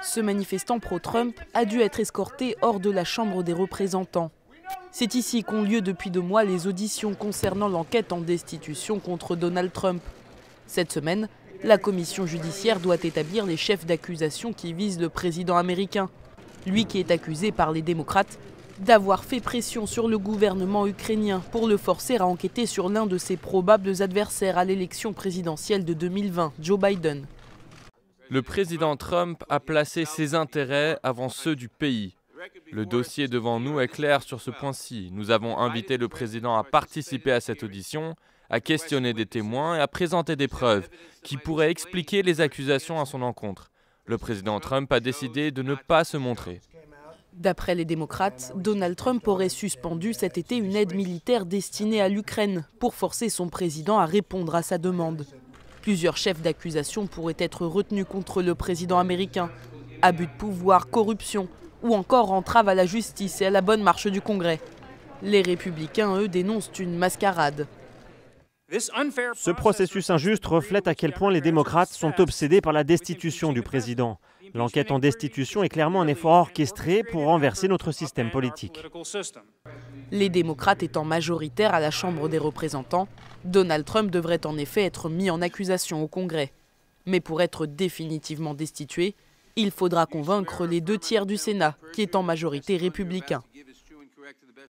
Ce manifestant pro-Trump a dû être escorté hors de la Chambre des représentants. C'est ici qu'ont lieu depuis 2 mois les auditions concernant l'enquête en destitution contre Donald Trump. Cette semaine, la commission judiciaire doit établir les chefs d'accusation qui visent le président américain. Lui qui est accusé par les démocrates d'avoir fait pression sur le gouvernement ukrainien pour le forcer à enquêter sur l'un de ses probables adversaires à l'élection présidentielle de 2020, Joe Biden. Le président Trump a placé ses intérêts avant ceux du pays. Le dossier devant nous est clair sur ce point-ci. Nous avons invité le président à participer à cette audition, à questionner des témoins et à présenter des preuves qui pourraient expliquer les accusations à son encontre. Le président Trump a décidé de ne pas se montrer. D'après les démocrates, Donald Trump aurait suspendu cet été une aide militaire destinée à l'Ukraine pour forcer son président à répondre à sa demande. Plusieurs chefs d'accusation pourraient être retenus contre le président américain. Abus de pouvoir, corruption ou encore entrave à la justice et à la bonne marche du Congrès. Les républicains, eux, dénoncent une mascarade. Ce processus injuste reflète à quel point les démocrates sont obsédés par la destitution du président. L'enquête en destitution est clairement un effort orchestré pour renverser notre système politique. Les démocrates étant majoritaires à la Chambre des représentants, Donald Trump devrait en effet être mis en accusation au Congrès. Mais pour être définitivement destitué, il faudra convaincre les 2 tiers du Sénat, qui est en majorité républicain.